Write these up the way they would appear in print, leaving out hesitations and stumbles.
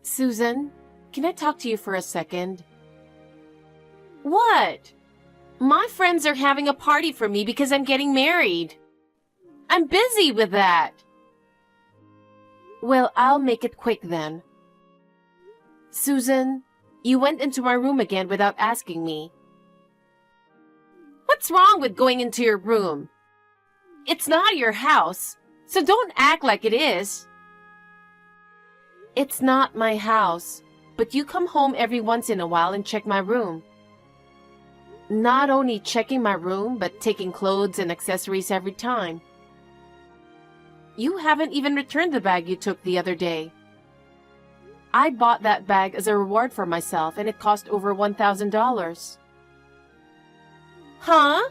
Susan, can I talk to you for a second? What? My friends are having a party for me because I'm getting married. I'm busy with that. Well, I'll make it quick then. Susan, you went into my room again without asking me. What's wrong with going into your room? It's not your house, so don't act like it is. It's not my house, but you come home every once in a while and check my room. Not only checking my room, but taking clothes and accessories every time. You haven't even returned the bag you took the other day. I bought that bag as a reward for myself, and it cost over $1,000. Huh?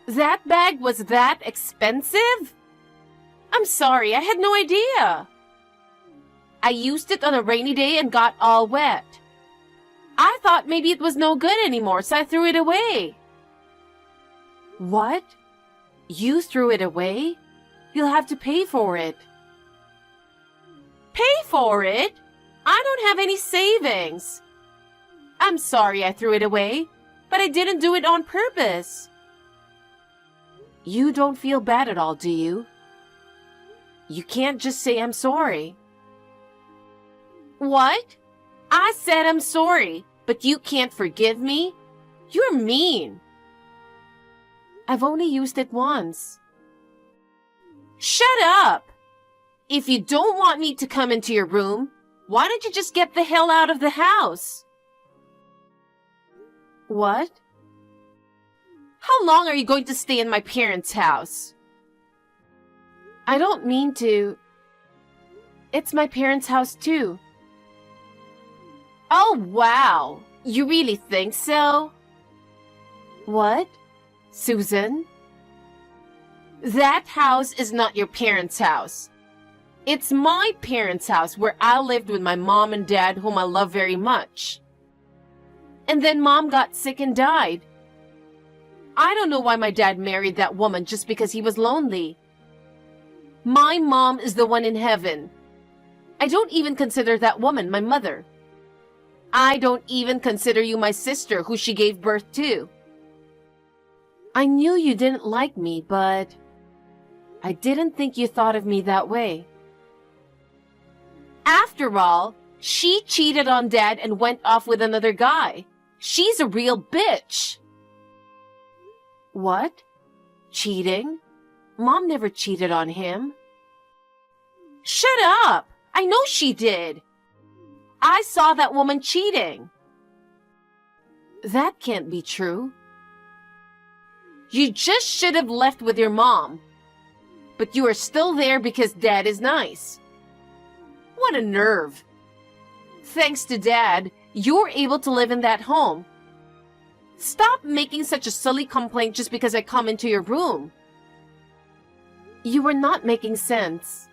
That bag was that expensive? I'm sorry, I had no idea. I used it on a rainy day and got all wet. I thought maybe it was no good anymore, so I threw it away. What? You threw it away? You'll have to pay for it. Pay for it? I don't have any savings. I'm sorry I threw it away, but I didn't do it on purpose. You don't feel bad at all, do you? You can't just say I'm sorry. What? I said I'm sorry, but you can't forgive me? You're mean. I've only used it once. Shut up! If you don't want me to come into your room, why don't you just get the hell out of the house? What? How long are you going to stay in my parents' house? I don't mean to. It's my parents' house too. Oh, wow. You really think so? What? Susan? That house is not your parents' house. It's my parents' house where I lived with my mom and dad, whom I love very much. And then Mom got sick and died. I don't know why my dad married that woman just because he was lonely. My mom is the one in heaven. I don't even consider that woman my mother. I don't even consider you my sister who she gave birth to. I knew you didn't like me, but I didn't think you thought of me that way. After all, she cheated on Dad and went off with another guy. She's a real bitch. What? Cheating? Mom never cheated on him. Shut up! I know she did. I saw that woman cheating. That can't be true. You just should have left with your mom. But you are still there because Dad is nice. What a nerve. Thanks to Dad, you're able to live in that home. Stop making such a silly complaint just because I come into your room. You were not making sense.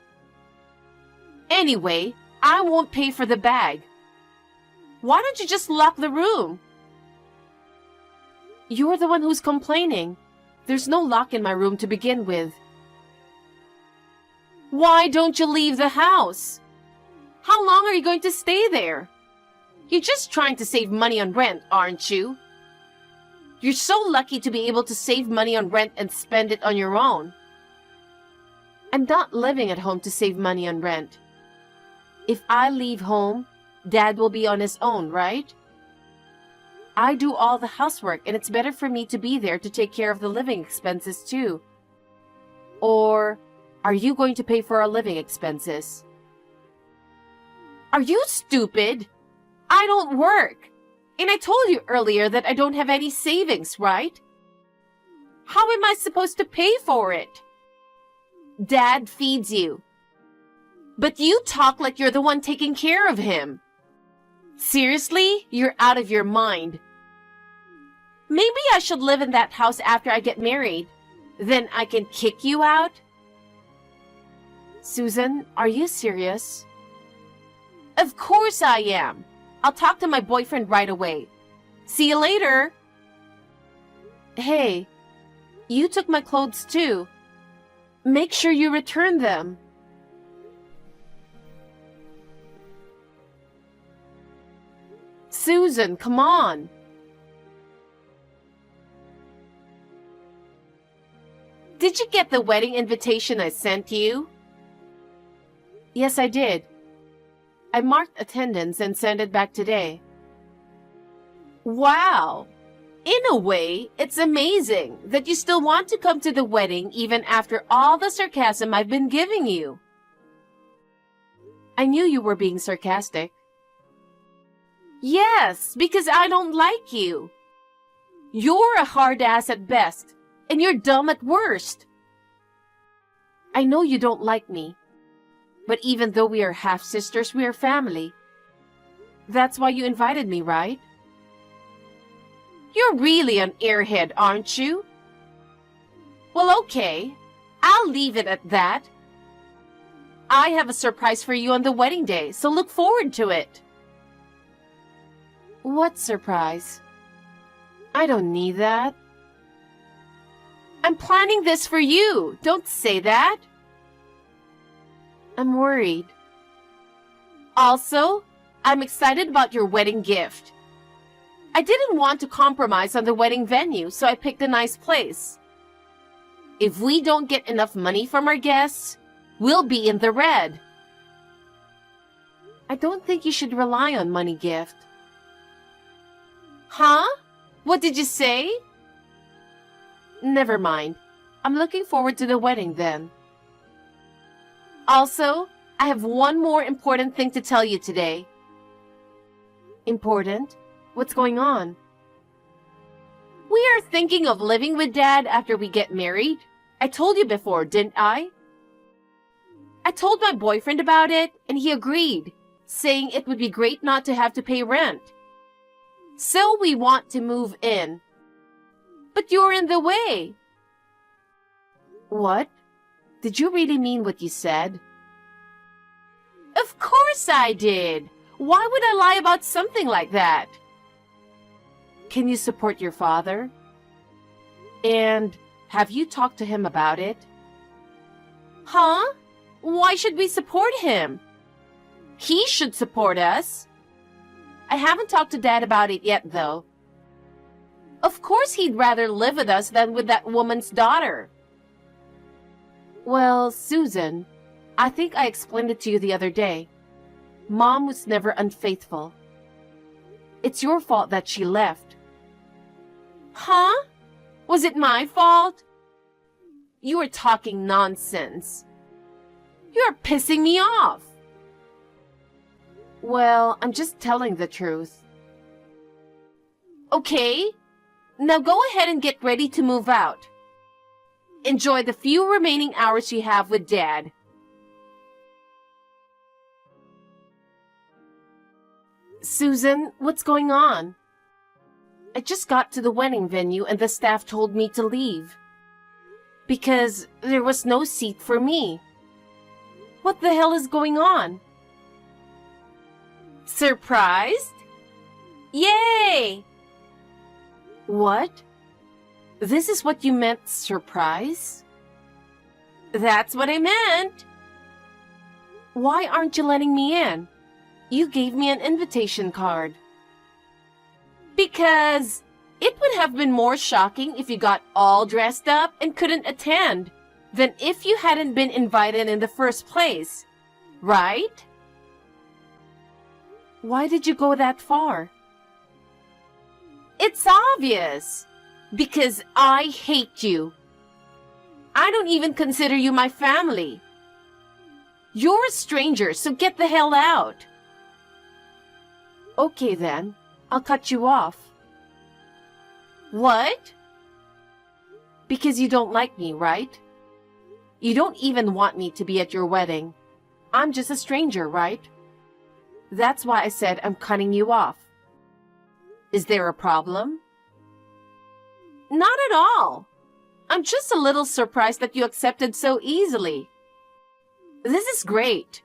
Anyway, I won't pay for the bag. Why don't you just lock the room? You're the one who's complaining. There's no lock in my room to begin with. Why don't you leave the house? How long are you going to stay there? You're just trying to save money on rent, aren't you? You're so lucky to be able to save money on rent and spend it on your own. I'm not living at home to save money on rent. If I leave home, Dad will be on his own, right? I do all the housework, and it's better for me to be there to take care of the living expenses too. Or are you going to pay for our living expenses? Are you stupid? I don't work. And I told you earlier that I don't have any savings, right? How am I supposed to pay for it? Dad feeds you. But you talk like you're the one taking care of him. Seriously? You're out of your mind. Maybe I should live in that house after I get married. Then I can kick you out? Susan, are you serious? Of course I am. I'll talk to my boyfriend right away. See you later. Hey, you took my clothes too. Make sure you return them. Susan, come on. Did you get the wedding invitation I sent you? Yes, I did. I marked attendance and sent it back today. Wow! In a way, it's amazing that you still want to come to the wedding even after all the sarcasm I've been giving you. I knew you were being sarcastic. Yes, because I don't like you. You're a hard ass at best, and you're dumb at worst. I know you don't like me, but even though we are half-sisters, we are family. That's why you invited me, right? You're really an airhead, aren't you? Well, okay. I'll leave it at that. I have a surprise for you on the wedding day, so look forward to it. What surprise? I don't need that. I'm planning this for you. Don't say that. I'm worried. Also, I'm excited about your wedding gift. I didn't want to compromise on the wedding venue, so I picked a nice place. If we don't get enough money from our guests, we'll be in the red. I don't think you should rely on money gift. Huh? What did you say? Never mind. I'm looking forward to the wedding then. Also, I have one more important thing to tell you today. Important? What's going on? We are thinking of living with Dad after we get married. I told you before, didn't I? I told my boyfriend about it, and he agreed, saying it would be great not to have to pay rent. So we want to move in. But you're in the way. What? Did you really mean what you said? Of course I did. Why would I lie about something like that? Can you support your father? And have you talked to him about it? Huh? Why should we support him? He should support us. I haven't talked to Dad about it yet, though. Of course he'd rather live with us than with that woman's daughter. Well, Susan, I think I explained it to you the other day. Mom was never unfaithful. It's your fault that she left. Huh? Was it my fault? You are talking nonsense. You're pissing me off. Well, I'm just telling the truth. Okay, now go ahead and get ready to move out. Enjoy the few remaining hours you have with Dad. Susan, what's going on? I just got to the wedding venue and the staff told me to leave. Because there was no seat for me. What the hell is going on? Surprised? Yay! What? This is what you meant, surprise? That's what I meant. Why aren't you letting me in? You gave me an invitation card. Because it would have been more shocking if you got all dressed up and couldn't attend than if you hadn't been invited in the first place, right? Why did you go that far? It's obvious. Because I hate you. I don't even consider you my family. You're a stranger, so get the hell out. Okay then, I'll cut you off. What? Because you don't like me, right? You don't even want me to be at your wedding. I'm just a stranger, right? That's why I said I'm cutting you off. Is there a problem? Not at all. I'm just a little surprised that you accepted so easily. This is great.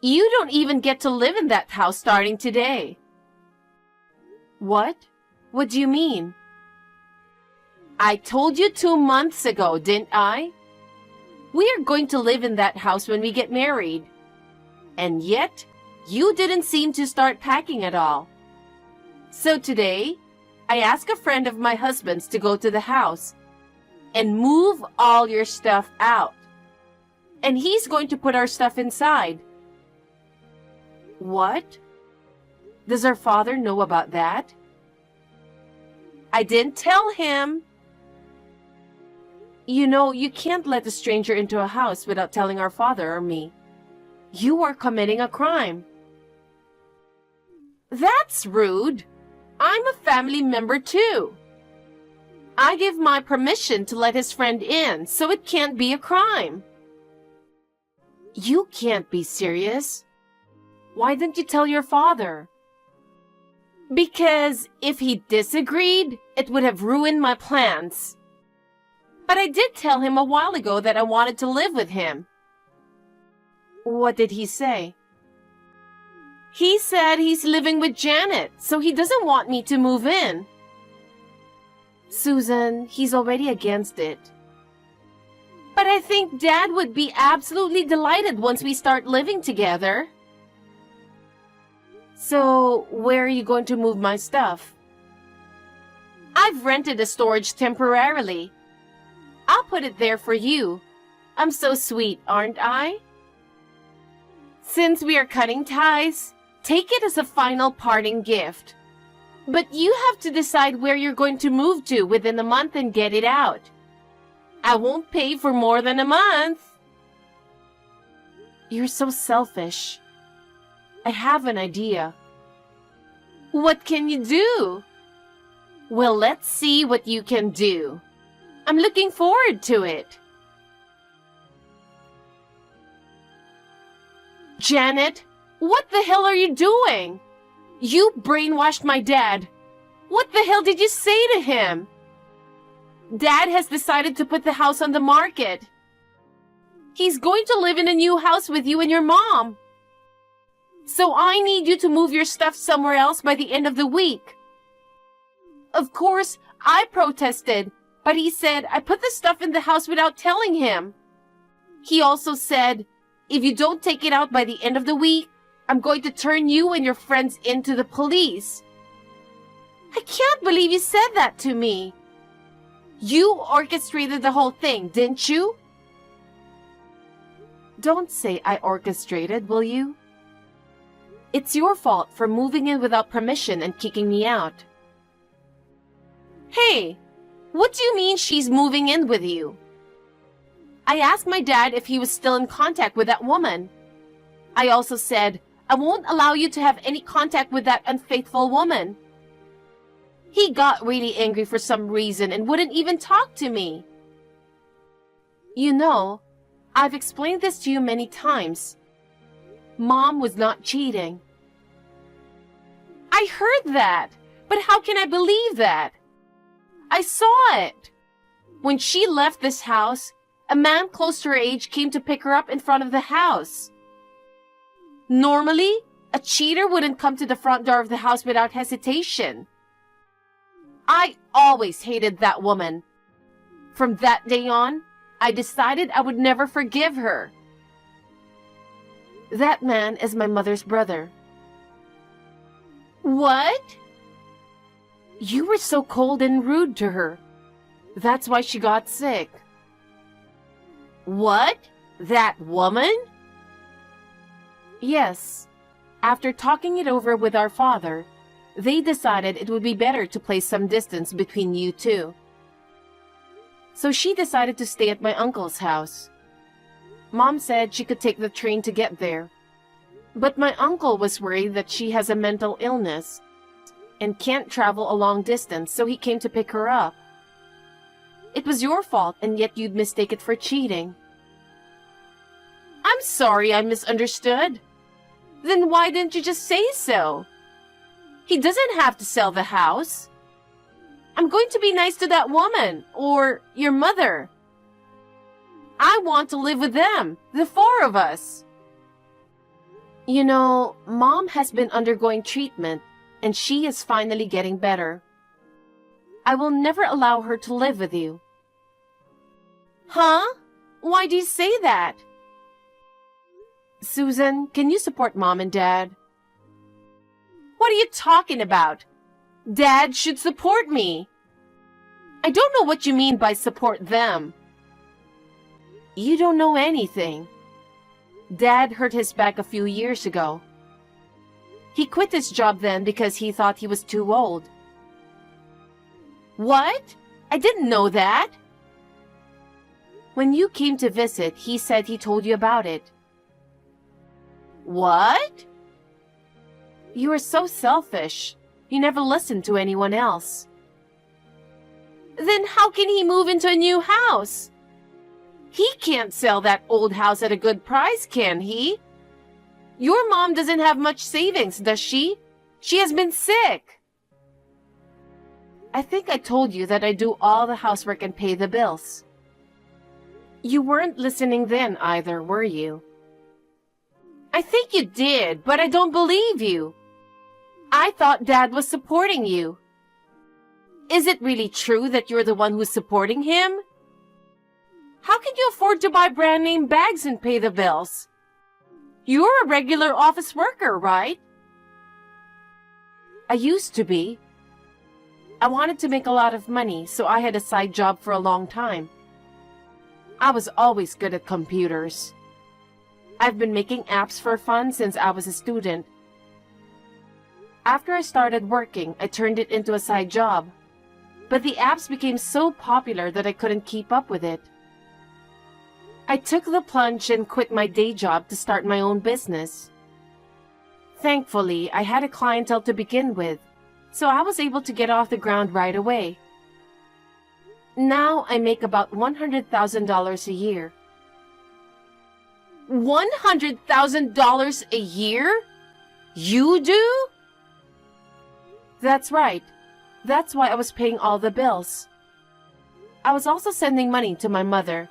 You don't even get to live in that house starting today. What? What do you mean? I told you 2 months ago, didn't I? We are going to live in that house when we get married. And yet, you didn't seem to start packing at all. So today, I asked a friend of my husband's to go to the house and move all your stuff out. And he's going to put our stuff inside. What? Does our father know about that? I didn't tell him. You know, you can't let a stranger into a house without telling our father or me. You are committing a crime. That's rude. I'm a family member too. I give my permission to let his friend in, so it can't be a crime. You can't be serious. Why didn't you tell your father? Because if he disagreed, it would have ruined my plans. But I did tell him a while ago that I wanted to live with him. What did he say? He said he's living with Janet, so he doesn't want me to move in. Susan, he's already against it. But I think Dad would be absolutely delighted once we start living together. So, where are you going to move my stuff? I've rented a storage temporarily. I'll put it there for you. I'm so sweet, aren't I? Since we are cutting ties, take it as a final parting gift. But you have to decide where you're going to move to within a month and get it out. I won't pay for more than a month. You're so selfish. I have an idea. What can you do? Well, let's see what you can do. I'm looking forward to it. Janet, what the hell are you doing? You brainwashed my dad. What the hell did you say to him? Dad has decided to put the house on the market. He's going to live in a new house with you and your mom. So I need you to move your stuff somewhere else by the end of the week. Of course, I protested, but he said I put the stuff in the house without telling him. He also said, if you don't take it out by the end of the week, I'm going to turn you and your friends into the police. I can't believe you said that to me. You orchestrated the whole thing, didn't you? Don't say I orchestrated, will you? It's your fault for moving in without permission and kicking me out. Hey, what do you mean she's moving in with you? I asked my dad if he was still in contact with that woman. I also said, I won't allow you to have any contact with that unfaithful woman. He got really angry for some reason and wouldn't even talk to me. You know, I've explained this to you many times. Mom was not cheating. I heard that, but how can I believe that? I saw it. When she left this house, a man close to her age came to pick her up in front of the house. Normally, a cheater wouldn't come to the front door of the house without hesitation. I always hated that woman. From that day on, I decided I would never forgive her. That man is my mother's brother. What? You were so cold and rude to her. That's why she got sick. What? That woman? Yes. After talking it over with our father, they decided it would be better to place some distance between you two. So she decided to stay at my uncle's house. Mom said she could take the train to get there. But my uncle was worried that she has a mental illness and can't travel a long distance, so he came to pick her up. It was your fault, and yet you'd mistake it for cheating. I'm sorry I misunderstood. Then why didn't you just say so? He doesn't have to sell the house. I'm going to be nice to that woman, or your mother. I want to live with them, the four of us. You know, Mom has been undergoing treatment, and she is finally getting better. I will never allow her to live with you. Huh? Why do you say that? Susan, can you support Mom and Dad? What are you talking about? Dad should support me. I don't know what you mean by support them. You don't know anything. Dad hurt his back a few years ago. He quit his job then because he thought he was too old. What? I didn't know that. When you came to visit, he said he told you about it. What? You are so selfish. You never listened to anyone else. Then how can he move into a new house? He can't sell that old house at a good price, can he? Your mom doesn't have much savings, does she? She has been sick. I think I told you that I do all the housework and pay the bills. You weren't listening then either, were you? I think you did, but I don't believe you. I thought Dad was supporting you. Is it really true that you're the one who's supporting him? How can you afford to buy brand name bags and pay the bills? You're a regular office worker, right? I used to be. I wanted to make a lot of money, so I had a side job for a long time. I was always good at computers. I've been making apps for fun since I was a student. After I started working, I turned it into a side job. But the apps became so popular that I couldn't keep up with it. I took the plunge and quit my day job to start my own business. Thankfully, I had a clientele to begin with, so I was able to get off the ground right away. Now I make about $100,000 a year. $100,000 a year? You do? That's right. That's why I was paying all the bills. I was also sending money to my mother.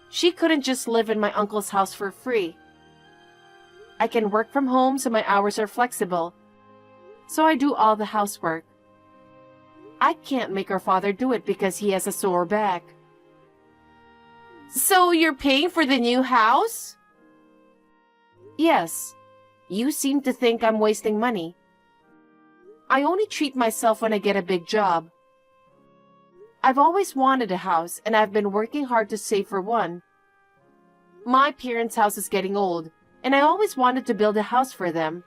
She couldn't just live in my uncle's house for free. I can work from home so my hours are flexible. So I do all the housework. I can't make our father do it because he has a sore back. So you're paying for the new house? Yes. You seem to think I'm wasting money. I only treat myself when I get a big job. I've always wanted a house, and I've been working hard to save for one. My parents' house is getting old, and I always wanted to build a house for them.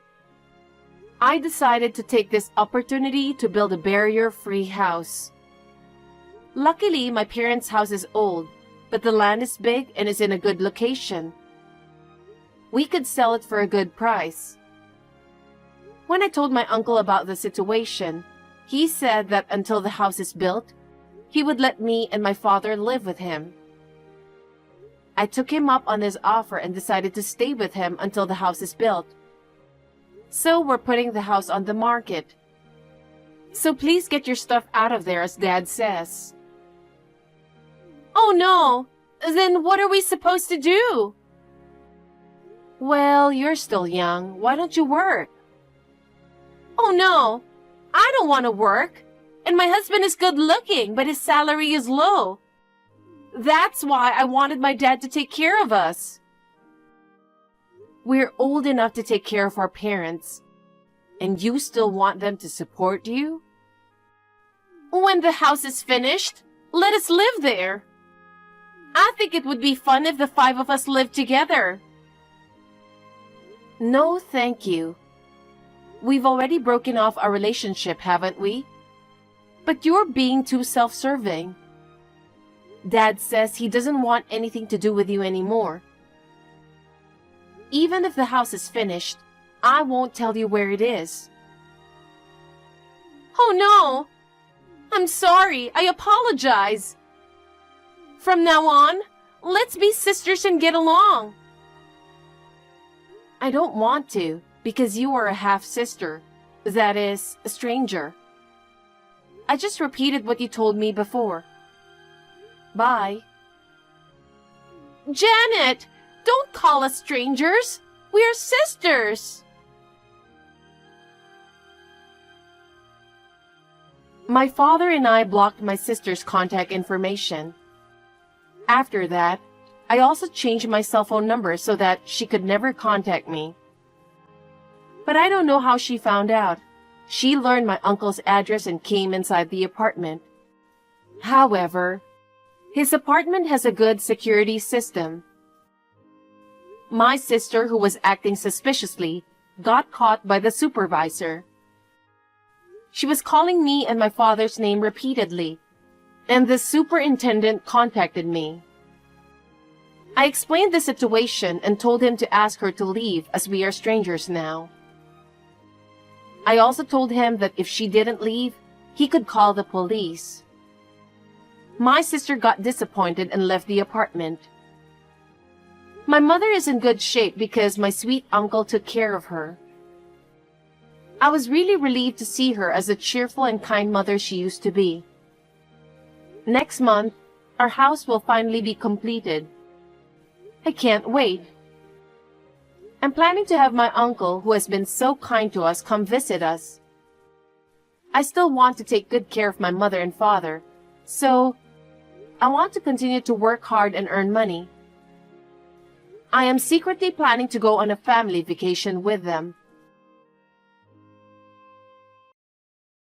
I decided to take this opportunity to build a barrier-free house. Luckily, my parents' house is old, but the land is big and is in a good location. We could sell it for a good price. When I told my uncle about the situation, he said that until the house is built, he would let me and my father live with him. I took him up on his offer and decided to stay with him until the house is built. So we're putting the house on the market. So please get your stuff out of there, as Dad says. Oh no! Then what are we supposed to do? Well, you're still young. Why don't you work? Oh no! I don't want to work. And my husband is good looking, but his salary is low. That's why I wanted my dad to take care of us. We're old enough to take care of our parents. And you still want them to support you? When the house is finished, let us live there. I think it would be fun if the 5 of us lived together. No, thank you. We've already broken off our relationship, haven't we? But you're being too self-serving. Dad says he doesn't want anything to do with you anymore. Even if the house is finished, I won't tell you where it is. Oh no! I'm sorry. I apologize. From now on, let's be sisters and get along. I don't want to, because you are a half-sister. That is, a stranger. I just repeated what you told me before. Bye. Janet! Don't call us strangers! We are sisters! My father and I blocked my sister's contact information. After that, I also changed my cell phone number so that she could never contact me. But I don't know how she found out. She learned my uncle's address and came inside the apartment. However, his apartment has a good security system. My sister, who was acting suspiciously, got caught by the supervisor. She was calling me and my father's name repeatedly, and the superintendent contacted me. I explained the situation and told him to ask her to leave as we are strangers now. I also told him that if she didn't leave, he could call the police. My sister got disappointed and left the apartment. My mother is in good shape because my sweet uncle took care of her. I was really relieved to see her as a cheerful and kind mother she used to be. Next month, our house will finally be completed. I can't wait. I'm planning to have my uncle, who has been so kind to us, come visit us. I still want to take good care of my mother and father, so I want to continue to work hard and earn money. I am secretly planning to go on a family vacation with them.